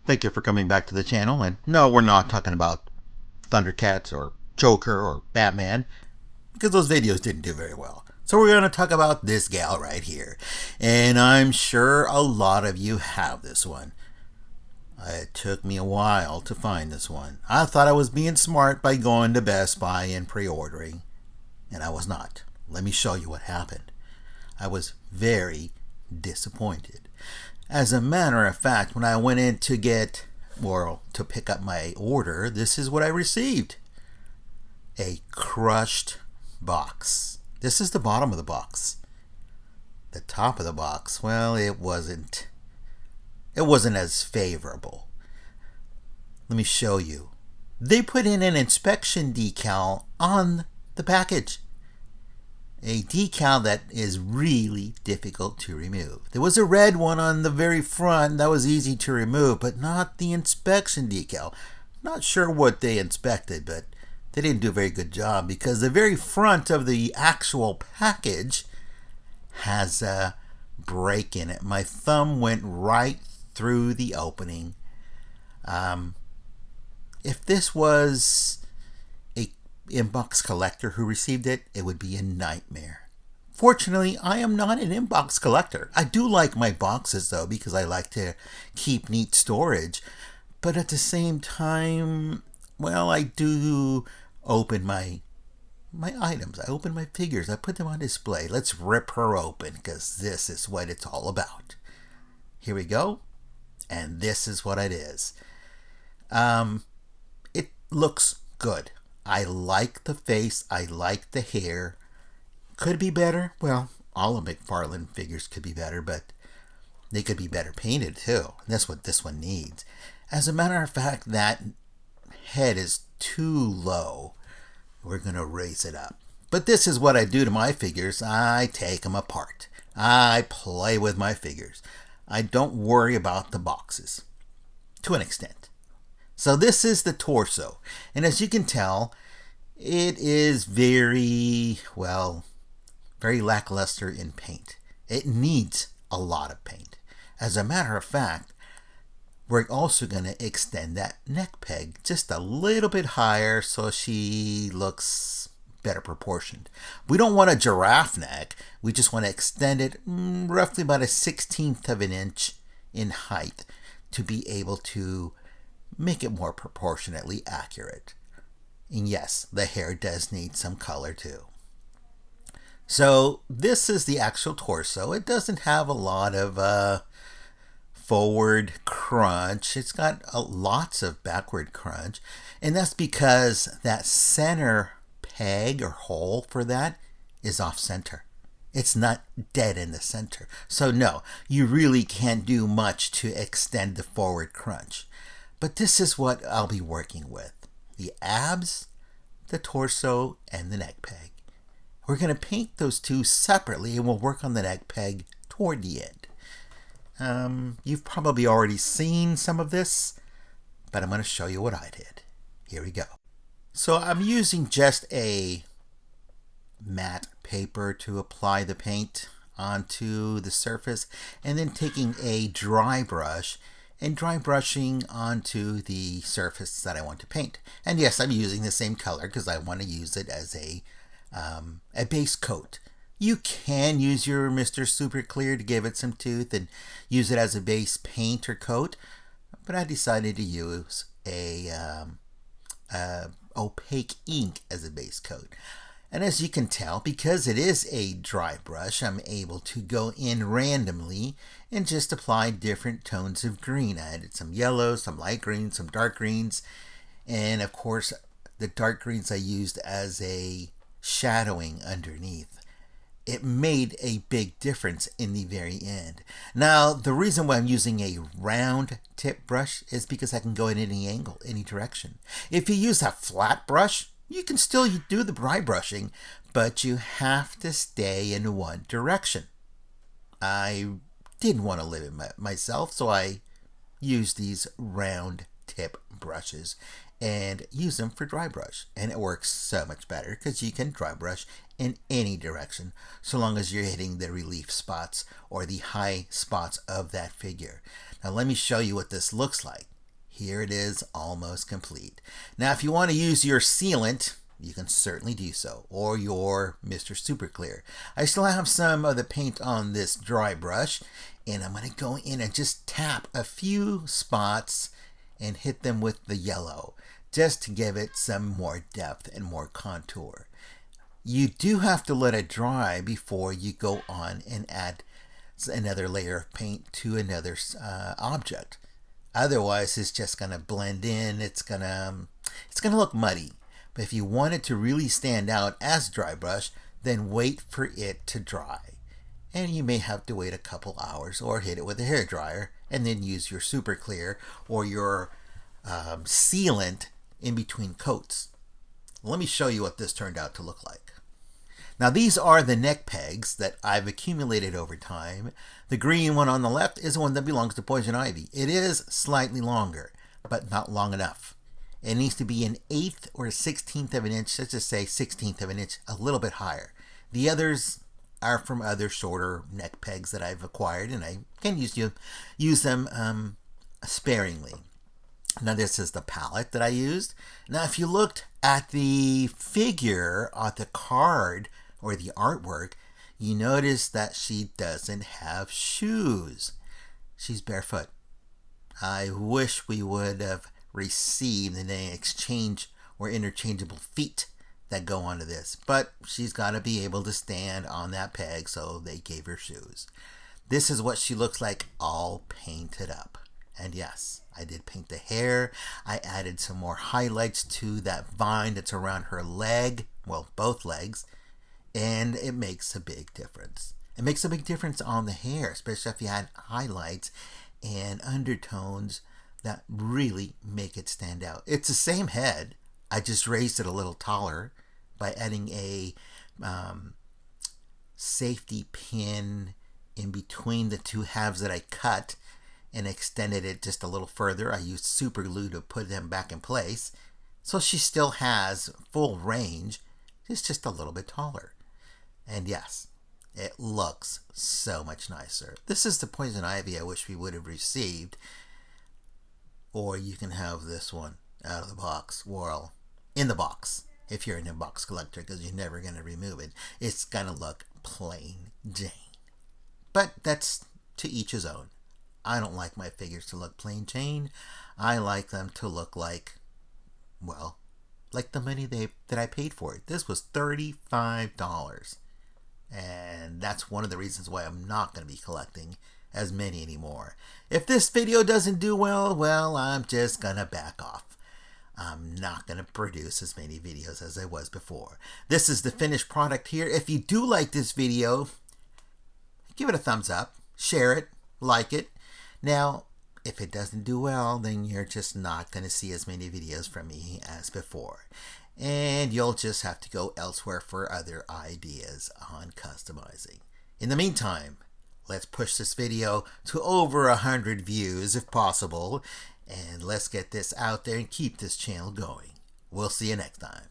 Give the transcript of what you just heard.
Thank you for coming back to the channel. And no, we're not talking about Thundercats or Joker or Batman, because those videos didn't do very well. So we're going to talk about this gal right here. And I'm sure a lot of you have this one. It took me a while to find this one. I thought I was being smart by going to Best Buy and pre-ordering, and I was not. Let me show you what happened. I was very disappointed. As a matter of fact, when I went in to pick up my order, this is what I received. A crushed box. This is the bottom of the box. The top of the box, well, it wasn't as favorable. Let me show you. They put in an inspection decal on the package. A decal that is really difficult to remove. There was a red one on the very front that was easy to remove, but not the inspection decal. Not sure what they inspected, but they didn't do a very good job, because the very front of the actual package has a break in it. My thumb went right through the opening. If this was a inbox collector who received it, it would be a nightmare. Fortunately, I am not an inbox collector. I do like my boxes though, because I like to keep neat storage. But at the same time, well, I do open my items. I open my figures. I put them on display. Let's rip her open, because this is what it's all about. Here we go. And this is what it is. It looks good. I like the face. I like the hair. Could be better. Well, all of McFarlane figures could be better, but they could be better painted too. That's what this one needs. As a matter of fact, that head is too low. We're going to raise it up. But this is what I do to my figures. I take them apart. I play with my figures. I don't worry about the boxes, to an extent. So this is the torso. And as you can tell, it is very lackluster in paint. It needs a lot of paint. As a matter of fact, we're also going to extend that neck peg just a little bit higher so she looks better proportioned. We don't want a giraffe neck. We just want to extend it roughly about a 1/16 of an inch in height to be able to make it more proportionately accurate. And yes, the hair does need some color too. So this is the actual torso. It doesn't have a lot of forward crunch. It's got lots of backward crunch, and that's because that center peg or hole for that is off center. It's not dead in the center. So no, you really can't do much to extend the forward crunch. But this is what I'll be working with. The abs, the torso, and the neck peg. We're going to paint those two separately, and we'll work on the neck peg toward the end. You've probably already seen some of this, but I'm going to show you what I did. Here we go. So I'm using just a matte paper to apply the paint onto the surface, and then taking a dry brush and dry brushing onto the surface that I want to paint. And yes, I'm using the same color because I want to use it as a base coat. You can use your Mr. Super Clear to give it some tooth and use it as a base paint or coat, but I decided to use a opaque ink as a base coat. And as you can tell, because it is a dry brush, I'm able to go in randomly and just apply different tones of green. I added some yellows, some light greens, some dark greens, and of course the dark greens I used as a shadowing underneath. It made a big difference in the very end. Now, the reason why I'm using a round tip brush is because I can go in any angle, any direction. If you use a flat brush, you can still do the dry brushing, but you have to stay in one direction. I didn't want to limit myself, so I used these round tip brushes and use them for dry brush. And it works so much better because you can dry brush in any direction so long as you're hitting the relief spots or the high spots of that figure. Now let me show you what this looks like. Here it is, almost complete. Now, if you want to use your sealant, you can certainly do so, or your Mr. Super Clear. I still have some of the paint on this dry brush, and I'm going to go in and just tap a few spots and hit them with the yellow, just to give it some more depth and more contour. You do have to let it dry before you go on and add another layer of paint to another object. Otherwise, it's just going to blend in. It's gonna look muddy. But if you want it to really stand out as dry brush, then wait for it to dry. And you may have to wait a couple hours or hit it with a hairdryer and then use your Super Clear or your sealant in between coats. Let me show you what this turned out to look like. Now, these are the neck pegs that I've accumulated over time. The green one on the left is the one that belongs to Poison Ivy. It is slightly longer, but not long enough. It needs to be an 1/8 or a 1/16 of an inch, let's just say 1/16 of an inch, a little bit higher. The others are from other shorter neck pegs that I've acquired, and I can use them sparingly. Now, this is the palette that I used. Now, if you looked at the figure on the card or the artwork, you notice that she doesn't have shoes. She's barefoot. I wish we would have received an exchange or interchangeable feet that go onto this, but she's got to be able to stand on that peg, so they gave her shoes. This is what she looks like all painted up. And yes, I did paint the hair. I added some more highlights to that vine that's around her leg, well, both legs, and it makes a big difference. It makes a big difference on the hair, especially if you had highlights and undertones that really make it stand out. It's the same head. I just raised it a little taller by adding a safety pin in between the two halves that I cut and extended it just a little further. I used super glue to put them back in place. So she still has full range. It's just a little bit taller. And yes, it looks so much nicer. This is the Poison Ivy I wish we would have received. Or you can have this one out of the box. Well, in the box, if you're an in-box collector, because you're never going to remove it. It's going to look plain Jane. But that's to each his own. I don't like my figures to look plain Jane. I like them to look like, well, like the money that I paid for it. This was $35. And that's one of the reasons why I'm not going to be collecting as many anymore. If this video doesn't do well, I'm just going to back off. I'm not going to produce as many videos as I was before. This is the finished product here. If you do like this video, give it a thumbs up, share it, like it. Now, if it doesn't do well, then you're just not going to see as many videos from me as before. And you'll just have to go elsewhere for other ideas on customizing. In the meantime, let's push this video to over 100 views if possible. And let's get this out there and keep this channel going. We'll see you next time.